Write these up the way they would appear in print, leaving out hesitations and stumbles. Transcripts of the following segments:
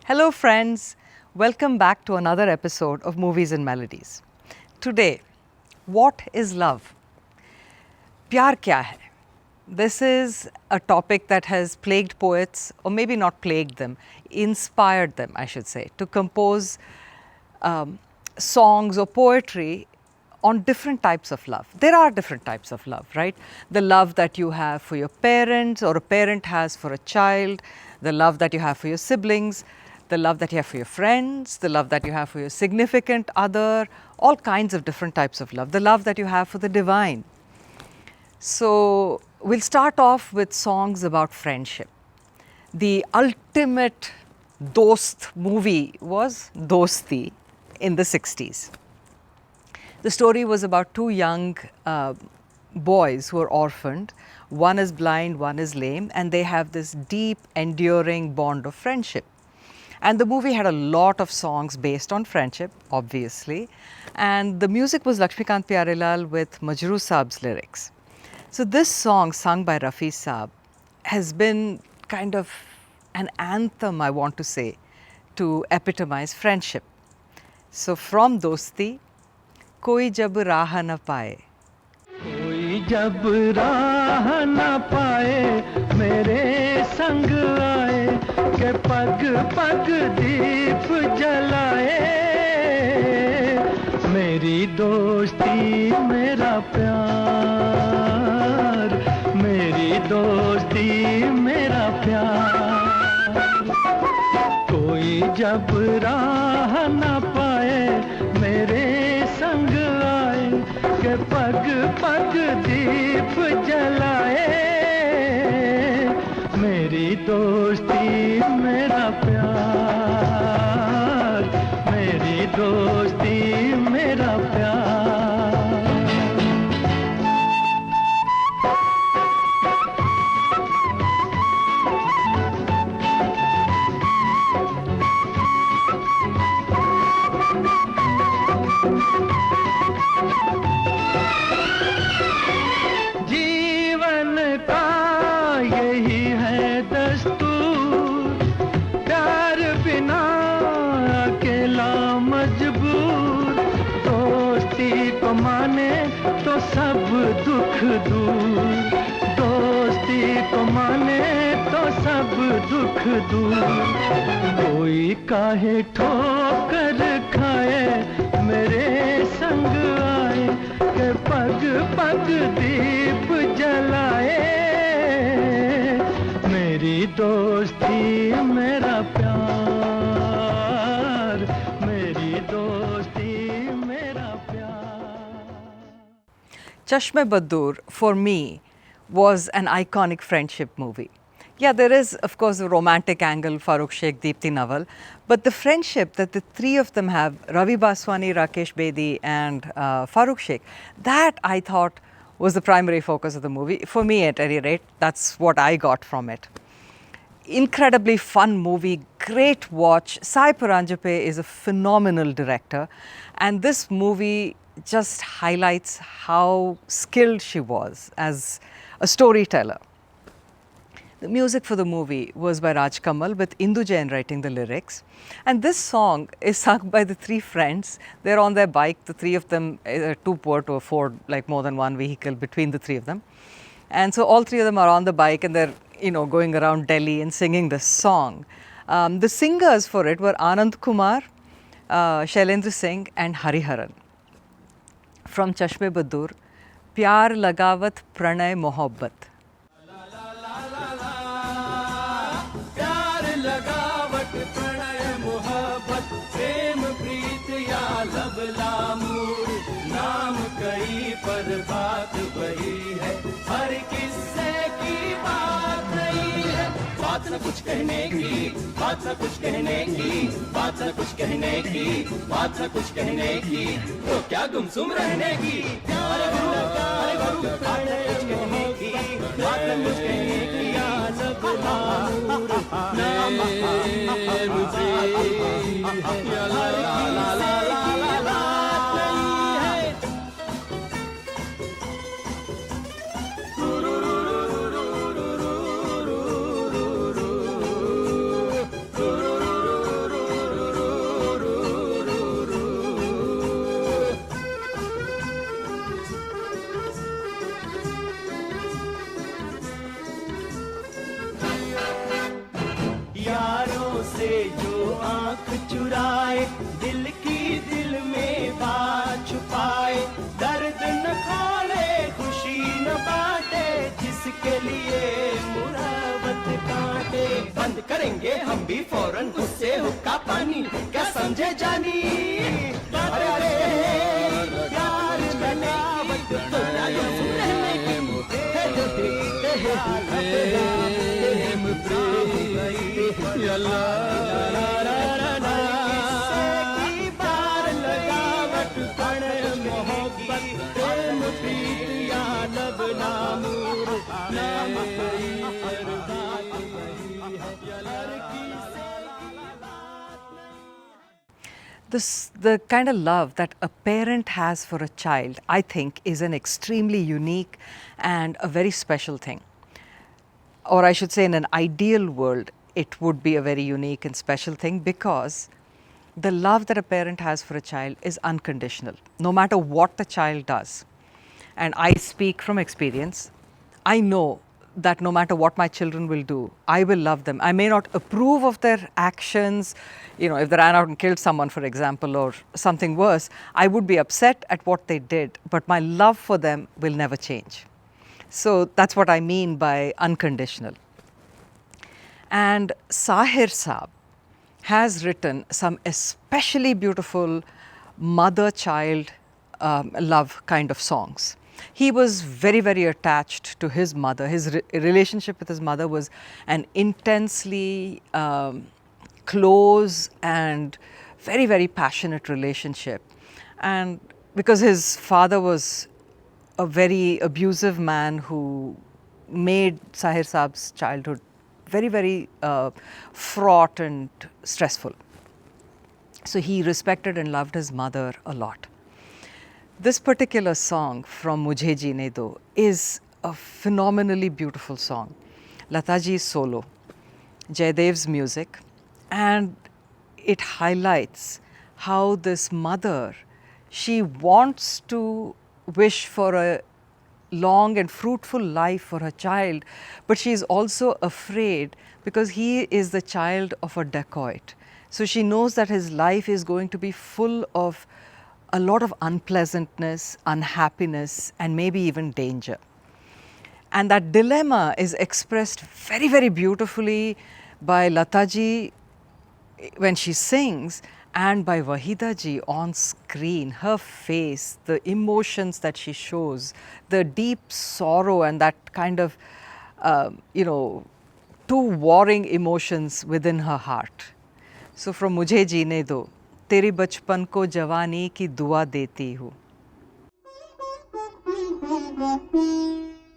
Hello, friends. Welcome back to another episode of Movies and Melodies. Today, what is love? Pyar kya hai? This is a topic that has plagued poets, or maybe not plagued them, inspired them, I should say, to compose songs or poetry on different types of love. There are different types of love, right? The love that you have for your parents, or a parent has for a child, the love that you have for your siblings, the love that you have for your friends, the love that you have for your significant other, all kinds of different types of love, the love that you have for the divine. So, we'll start off with songs about friendship. The ultimate Dost movie was Dosti in the 60s. The story was about two young boys who are orphaned. One is blind, one is lame, and they have this deep, enduring bond of friendship. And the movie had a lot of songs based on friendship, obviously. And the music was Lakshmikant Pyarelal with Majroo Saab's lyrics. So this song, sung by Rafi Saab, has been kind of an anthem, I want to say, to epitomize friendship. So from Dosti, Koi Jab Raah Na Paaye. कोई जब राह न पाए मेरे संग आए के पग पग दीप जलाए मेरी दोस्ती मेरा प्यार मेरी दोस्ती मेरा प्यार कोई जब राह न पाए मेरे संग आए के पग पग दीप जलाए मेरी दोस्ती मेरा प्यार मेरी दोस्ती मेरा प्यार माने तो सब दुख दूर दोस्ती को माने तो सब दुख दूर कोई काहे ठोकर खाए मेरे संग आए के पग पग दीप जलाए मेरी दोस्ती मेरा प्यार मेरी दोस्ती मेरा प्यार Chashme-Baddur, for me, was an iconic friendship movie. Yeah, there is, of course, a romantic angle, Farooq Sheikh, Deepti Nawal, but the friendship that the three of them have, Ravi Baswani, Rakesh Bedi and Farooq Sheikh, that I thought was the primary focus of the movie. For me, at any rate, that's what I got from it. Incredibly fun movie, great watch. Sai Paranjape is a phenomenal director, and this movie just highlights how skilled she was as a storyteller. The music for the movie was by Raj Kamal with Indu Jain writing the lyrics. And this song is sung by the three friends. They're on their bike, the three of them, too poor to afford like more than one vehicle between the three of them. And so all three of them are on the bike and they're, going around Delhi and singing this song. The singers for it were Anand Kumar, Shailendra Singh and Hariharan. From Chashme-Baddur, Pyar Lagawat Pranay Mohabbat. प्यार लगावट प्रणय मोहब्बत प्रेम प्रीत या लब L'Amour नाम कई पर बात वही है हर किस्से की बात नहीं है बात न कुछ कहने की बात न कुछ कहने की बात न कुछ कहने की बात न कुछ कहने की तो क्या गुमसुम रहने की प्यार लगा कुछ कहने की बात न कुछ कहने की या लब लामूर नाम पिलाएंगे हम भी फौरन उससे हुक्का पानी, क्या समझे जानी? अरे अरे प्यार लगावट तो क्या ये सुनने की प्रेम प्रेम यल्ला प्यार लगावट पण मोहब्बत प्रेम प्रीत या लब नामूर नाम The kind of love that a parent has for a child, I think, is an extremely unique and a very special thing. Or I should say, in an ideal world, it would be a very unique and special thing, because the love that a parent has for a child is unconditional, no matter what the child does. And I speak from experience. I know that no matter what my children will do, I will love them. I may not approve of their actions. You know, if they ran out and killed someone, for example, or something worse, I would be upset at what they did, but my love for them will never change. So that's what I mean by unconditional. And Sahir Saab has written some especially beautiful mother-child love kind of songs. He was very, very attached to his mother. His relationship with his mother was an intensely close and very, very passionate relationship. And because his father was a very abusive man who made Sahir Saab's childhood very, very fraught and stressful. So he respected and loved his mother a lot. This particular song from Mujhe Jeene Do is a phenomenally beautiful song. Lataji's solo, Jaydev's music, and it highlights how this mother, she wants to wish for a long and fruitful life for her child, but she is also afraid because he is the child of a dacoit. So she knows that his life is going to be full of a lot of unpleasantness, unhappiness, and maybe even danger. And that dilemma is expressed very, very beautifully by Lataji when she sings, and by Wahida ji on screen. Her face, the emotions that she shows, the deep sorrow and that kind of, two warring emotions within her heart. So from Mujhe Jeene Do, तेरी बचपन को जवानी की दुआ देती हूँ.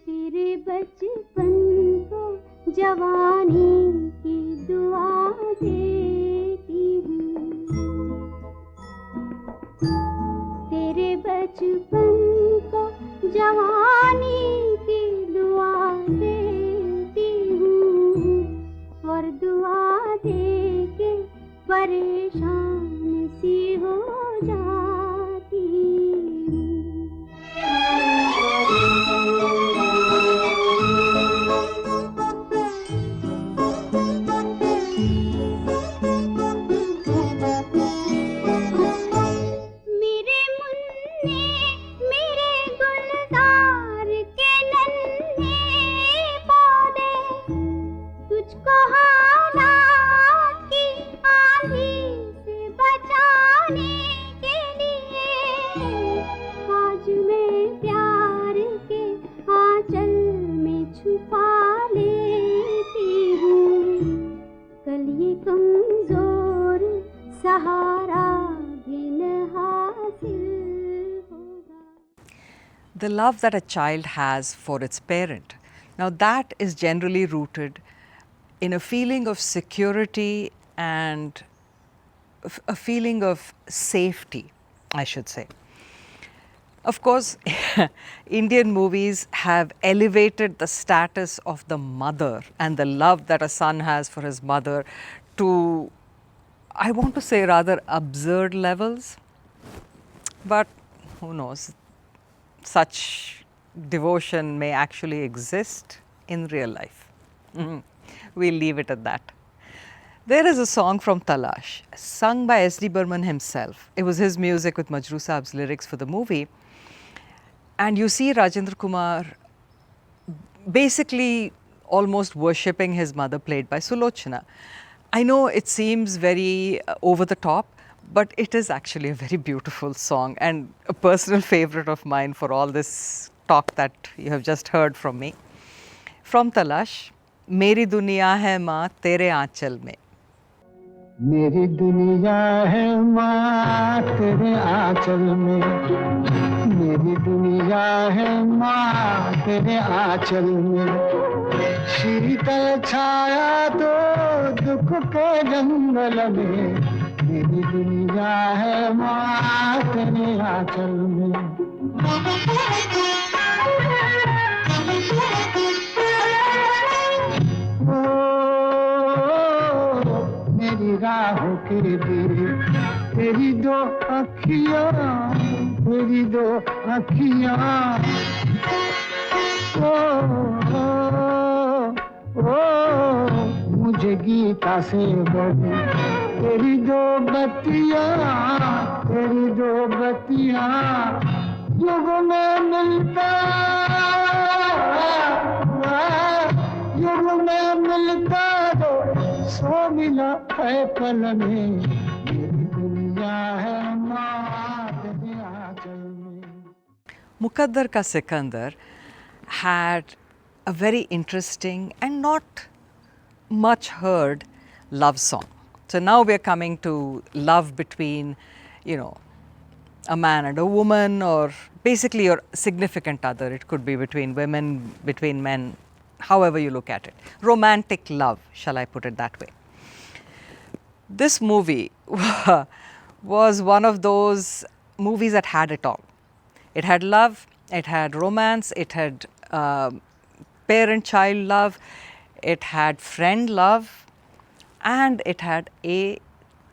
तेरे बचपन को जवानी की दुआ देती हूँ. तेरे बचपन को जवानी की दुआ देती हूँ, और दुआ दे के परेशान सी हो जाती हूँ. मेरे मुन्ने मेरे गुलजार के नन्हे पौधे, तुझको हालात की आंधी से बचाने के लिए आज मैं प्यार के आंचल में छुपा लेती हूँ. कल ये कमजोर सहारा भी न हासिल होगा. The love that a child has for its parent, now that is generally rooted in a feeling of security and a feeling of safety, I should say. Of course, Indian movies have elevated the status of the mother and the love that a son has for his mother to, I want to say, rather absurd levels. But who knows, such devotion may actually exist in real life. We'll leave it at that. There is a song from Talash, sung by S.D. Burman himself. It was his music with Majroo Saab's lyrics for the movie. And you see Rajendra Kumar basically almost worshipping his mother, played by Sulochana. I know it seems very over the top, but it is actually a very beautiful song and a personal favorite of mine for all this talk that you have just heard from me. From Talash, मेरी दुनिया है माँ तेरे आंचल में. मेरी दुनिया है माँ तेरे आंचल में, मेरी दुनिया है माँ तेरे आंचल में, शीतल छाया तो दुख के जंगल में, मेरी दुनिया है माँ तेरे आंचल में. मेरी राहों के दिल तेरी दो अखियाँ, तेरी दो अखियाँ, मुझे गीता से बड़ी तेरी दो बत्तियाँ, तेरी दो बत्तियाँ, युग में मिलता, युग में मिलता दो सो मिला है पल में, मेरी दुनिया है माँ तेरे आंचल में. Muqaddar Ka Sikandar had a very interesting and not much heard love song. So now we are coming to love between, you know, a man and a woman, or basically your significant other. It could be between women, between men, however you look at it. Romantic love, shall I put it that way. This movie was one of those movies that had it all. It had love, it had romance, it had parent-child love, it had friend love, and it had a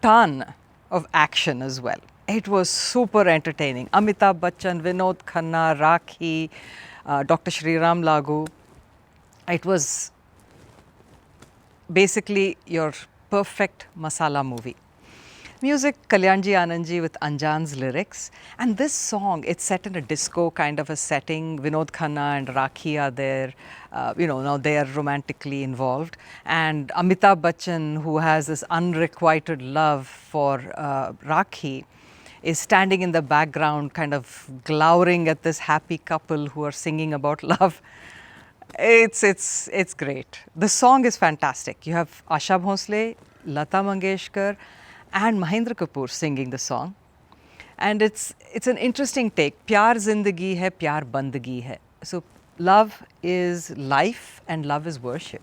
ton of action as well. It was super entertaining. Amitabh Bachchan, Vinod Khanna, Rakhi, Dr. Shriram Lagu. It was basically your perfect masala movie. Music, Kalyanji Anandji with Anjan's lyrics. And this song, it's set in a disco kind of a setting. Vinod Khanna and Rakhi are there. Now they are romantically involved. And Amitabh Bachchan, who has this unrequited love for Rakhi, is standing in the background kind of glowering at this happy couple who are singing about love. It's great. The song is fantastic. You have Asha Bhosle, Lata Mangeshkar, and Mahendra Kapoor singing the song. And it's an interesting take. Pyar zindagi hai, pyar bandagi hai. So love is life and love is worship.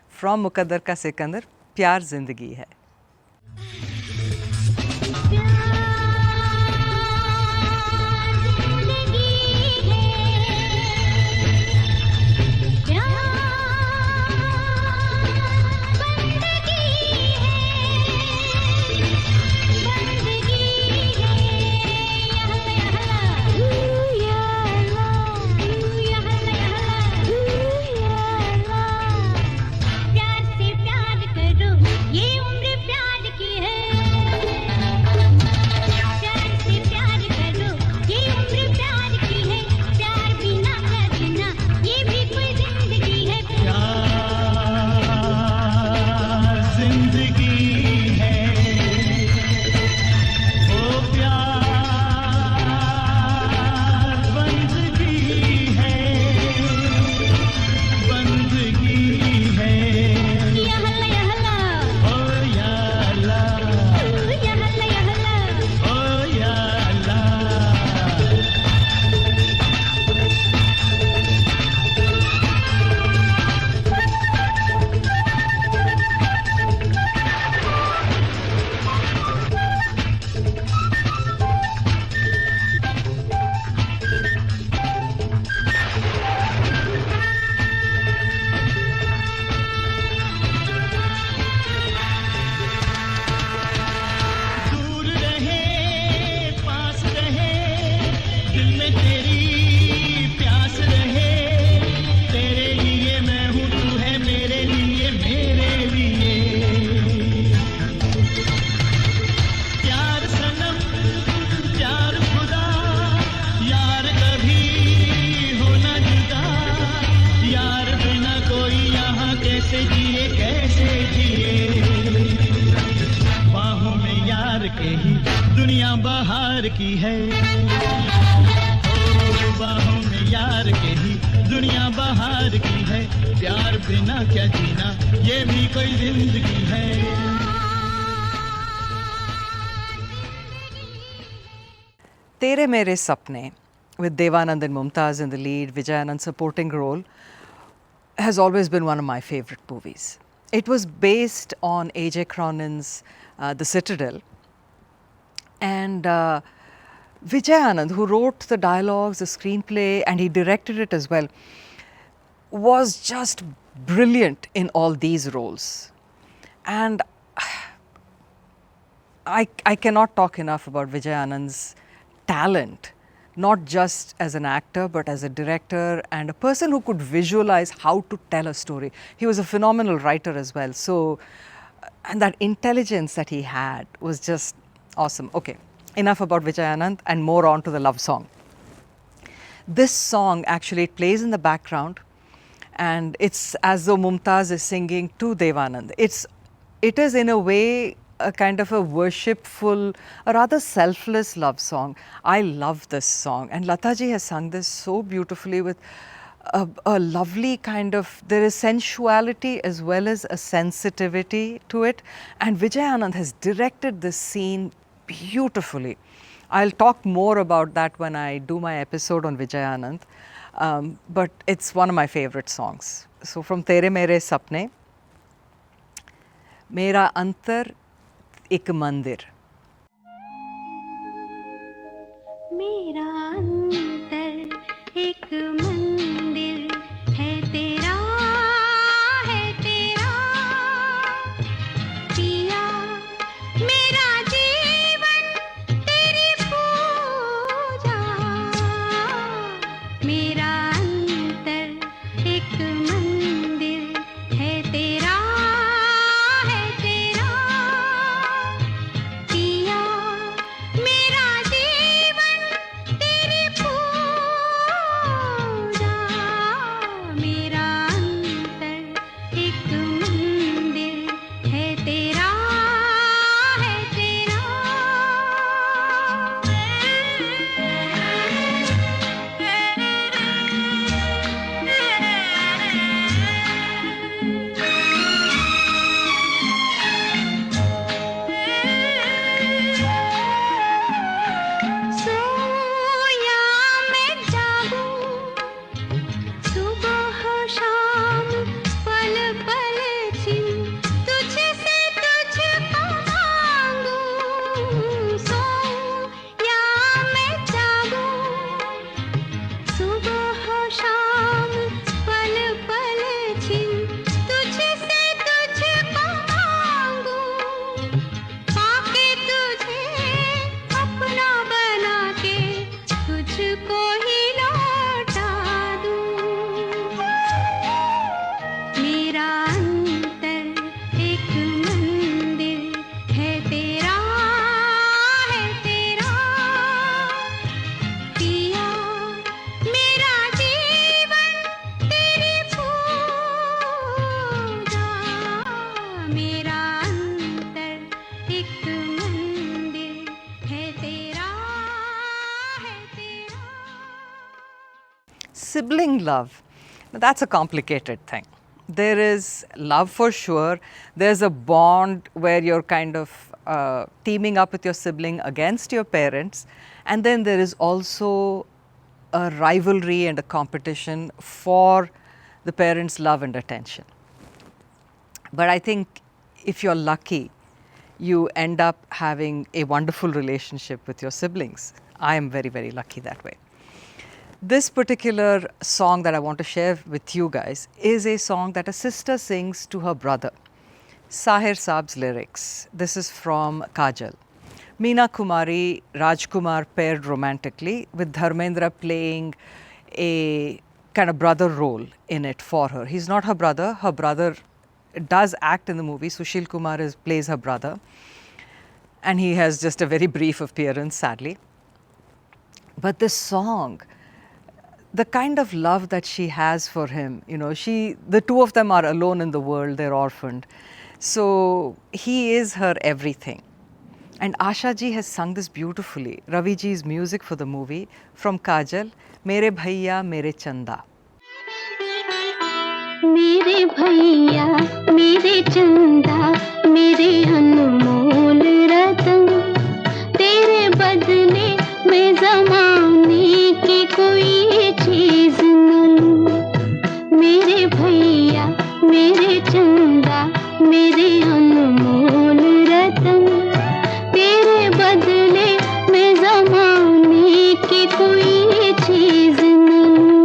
From Muqaddar Ka Sikandar, Pyar zindagi hai. कैसे जिए है। ओ बाहों में यार के ही दुनिया बहार की है, प्यार बिना क्या जीना ये भी कोई जिंदगी है। Tere Mere Sapne, with Devanand and Mumtaz in the lead, Vijay Anand supporting role, has always been one of my favorite movies. It was based on A.J. Cronin's The Citadel, and Vijay Anand, who wrote the dialogues, the screenplay, and he directed it as well, was just brilliant in all these roles. And I cannot talk enough about Vijay Anand's talent, not just as an actor but as a director and a person who could visualize how to tell a story. He was a phenomenal writer as well. So, and that intelligence that he had was just awesome. Okay, enough about Vijay Anand and more on to the love song. This song actually it plays in the background and it's as though Mumtaz is singing to Devanand. It is in a way a kind of a worshipful, a rather selfless love song. I love this song, and Lataji has sung this so beautifully with a lovely kind of, there is sensuality as well as a sensitivity to it, and Vijay Anand has directed this scene beautifully. I'll talk more about that when I do my episode on Vijay Anand, but it's one of my favorite songs. So from Tere Mere Sapne, Mera Antar एक मंदिर। मेरा अंतर एक मंदिर है तेरा पिया मेरा जीवन तेरी पूजा मेरा अंतर एक मंदिर है तेरा पिया मेरा जीवन तेरी पूजा मेरा अंतर एक मंदिर है तेरा सोया मैं जागूं सुबह शाम पल पल छिन तुझसे तुझको मांगूं सोया मैं जागूं सुबह शाम पल पल छिन तुझसे तुझको मांगूं पाके तुझे अपना बना के तुझको ही लौटा दूं मेरा अंतर एक मंदिर है तेरा पिया मेरा जीवन तेरी पूजा मेरा अंतर एक मंदिर है तेरा Sibling love, now that's a complicated thing. There is love for sure, there's a bond where you're kind of teaming up with your sibling against your parents, and then there is also a rivalry and a competition for the parents' love and attention. But I think if you're lucky, you end up having a wonderful relationship with your siblings. I am very, very lucky that way. This particular song that I want to share with you guys is a song that a sister sings to her brother. Sahir Saab's lyrics. This is from Kajal. Meena Kumari, Rajkumar paired romantically with Dharmendra playing a kind of brother role in it for her. He's not her brother. Her brother does act in the movie. Sushil Kumar plays her brother. And he has just a very brief appearance, sadly. But this song, the kind of love that she has for him, you know, the two of them are alone in the world, they're orphaned. So he is her everything. And Asha ji has sung this beautifully. Ravi ji's music for the movie from Kajal, Mere Bhaiya Mere Chanda. मेरे भैया मेरे चंदा मेरे अनमोल रतन तेरे बदले मैं ज़माने की कोई चीज़ न लूं मेरे भैया मेरे चंदा मेरे अनमोल रतन तेरे बदले मैं ज़माने की कोई चीज़ न लूं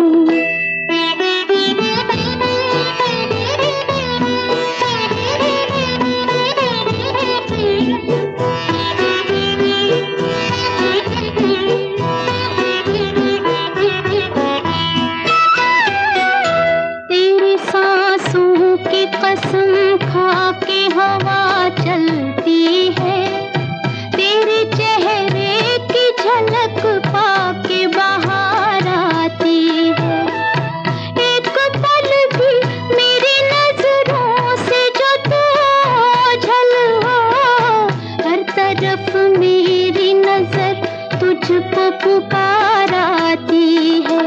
तेरी सांसों की कसम खा के हवा चलती है तेरे चेहरे की झलक पाके बाहर आती है एक पल भी मेरी नजरों से जो तू ओझल हो हर तरफ मेरी नजर तुझको पुकार आती है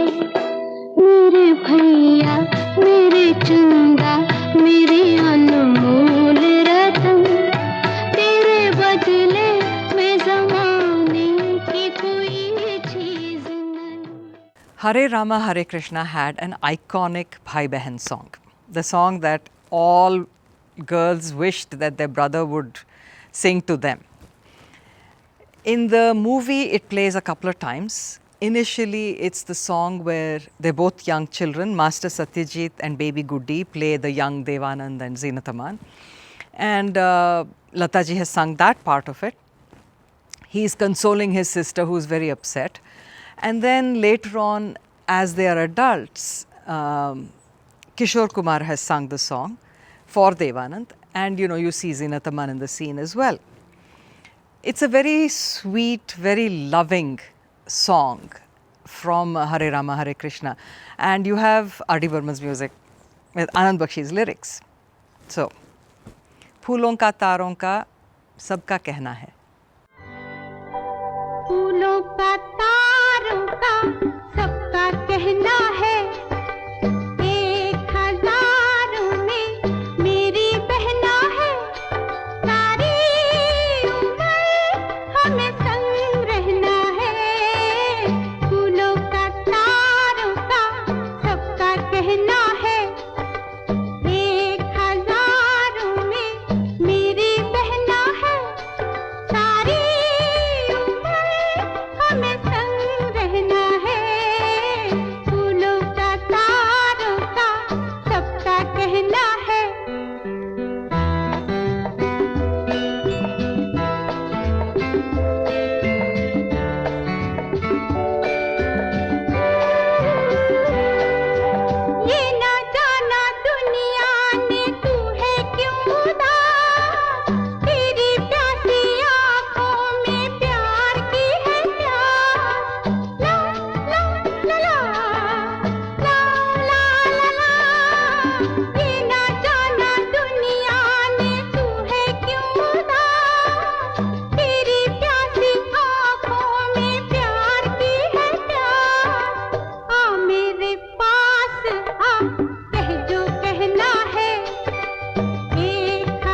मेरे भैया मेरे चंदा मेरे अनमोल रतन तेरे बदले मैं ज़माने की कोई चीज़ न Hare Rama Hare Krishna had an iconic Bhai Behan song. The song that all girls wished that their brother would sing to them. In the movie, it plays a couple of times. Initially, it's the song where they're both young children. Master Satyajit and baby Guddi play the young Devanand and Zinataman. And Lataji has sung that part of it. He's consoling his sister who's very upset. And then later on, as they are adults, Kishore Kumar has sung the song for Devanand. And you see Zinataman in the scene as well. It's a very sweet, very loving song from Hare Rama Hare Krishna. And you have R.D. Burman's music with Anand Bakshi's lyrics. So, फूलों का तारों का सबका कहना है फूलों का तारों का सबका कहना है 1000 में मेरी बहना है सारी उम्र हमें संग रहना है फूलों का तारों का सबका कहना है 1000 में मेरी बहना है सारी उम्र हमें संग रहना है फूलों का तारों का सबका कहना है ये ना जाना दुनिया ने तू है क्यों उदास तेरी प्यासी आंखों में प्यार की है प्यास ला ला ला ला ला ला ला ला ये ना जाना दुनिया ने तू है क्यों उदास तेरी प्यासी आंखों में प्यार की है प्यास आ मेरे पास आ कह जो कहना है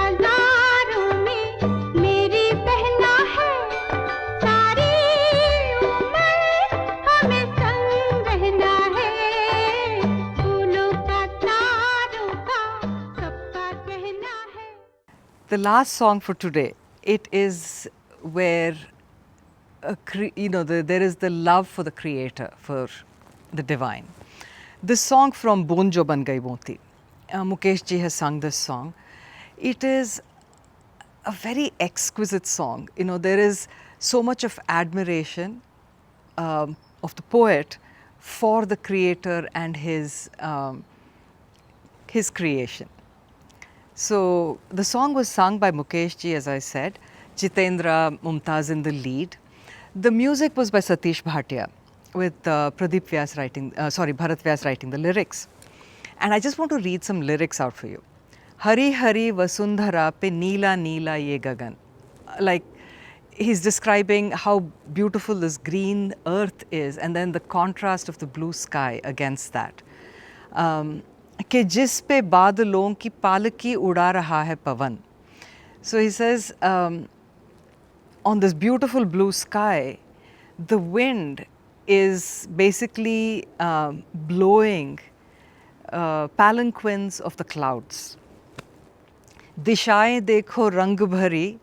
1000 में मेरी बहना है सारी उम्र हमें संग रहना है फूलों का तारों का सबका कहना है The last song for today, it is where there is the love for the creator, for the divine. This song from Boon Jo Ban Gai Moti. Mukesh ji has sung this song. It is a very exquisite song. There is so much of admiration of the poet for the creator and his creation. So the song was sung by Mukesh ji, as I said, Jitendra Mumtaz in the lead. The music was by Satish Bhatia, with Bharat Vyas writing the lyrics. And I just want to read some lyrics out for you. Hari Hari Vasundhara pe Neela Neela ye gagan. Like, he's describing how beautiful this green earth is, and then the contrast of the blue sky against that. कि जिस पे बादलों की पालकी उड़ा रहा है पवन. So he says, on this beautiful blue sky, the wind is basically blowing palanquins of the clouds. दिशाएं देखो रंग भरी,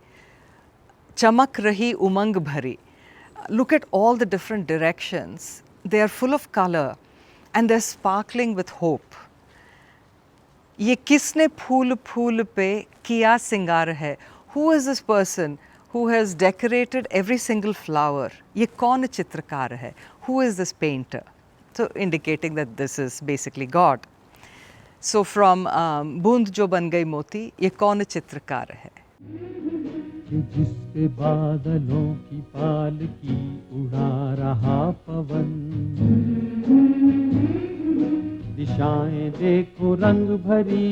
चमक रही उमंग भरी. Look at all the different directions. They are full of color and they're sparkling with hope. ये किसने फूल फूल पे किया सिंगार है? Who is this person who has decorated every single flower? ये कौन चित्रकार है? Who is this painter? So indicating that this is basically God. So from बूंद जो बन गई मोती, ये कौन चित्रकार है? कि जिस पे बादलों की पालकी उड़ा रहा पवन, दिशाएं देखो रंग भरी,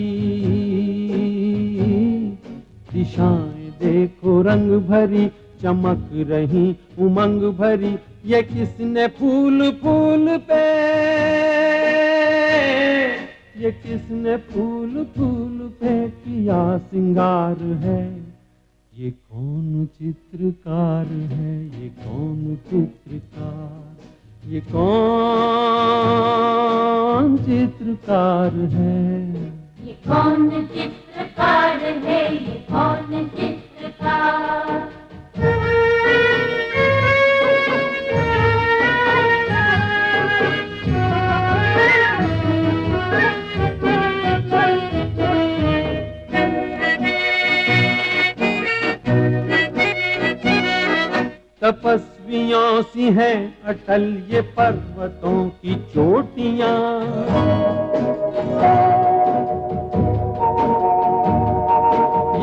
दिशाएं देखो रंग भरी, चमक रही उमंग भरी. ये किसने फूल फूल पे, ये किसने फूल फूल पे किया सिंगार है? ये कौन चित्रकार है? ये कौन चित्रकार? ये कौन चित्रकार है? ये कौन चित्रकार है? ये कौन चित्रकार? तपस्वियों सी हैं अटल ये पर्वतों की चोटियां,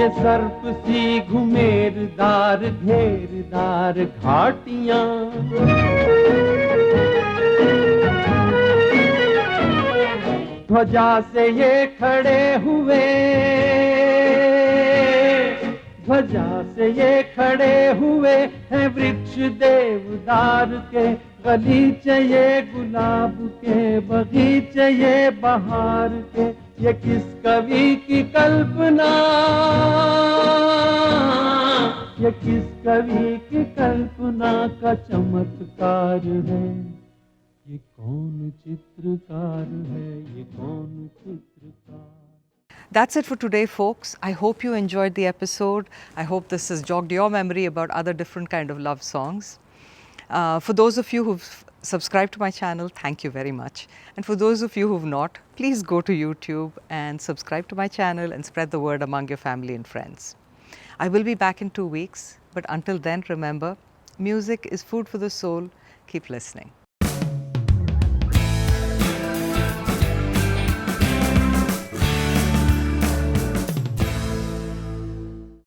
ये सर्प सी घुमेरदार घेरदार घाटियां. ध्वजा से ये खड़े हुए, ध्वजा से ये खड़े हुए हैं वृक्ष देवदार के, गलीचे ये गुलाब के, बगीचे ये बहार के. ये किस कवि की कल्पना, ये किस कवि की कल्पना का चमत्कार है? ये कौन चित्रकार है? ये कौन चित्रकार? That's it for today, folks. I hope you enjoyed the episode. I hope this has jogged your memory about other different kind of love songs. For those of you who've subscribed to my channel, thank you very much. And for those of you who've not, please go to YouTube and subscribe to my channel and spread the word among your family and friends. I will be back in 2 weeks, but until then, remember, music is food for the soul. Keep listening.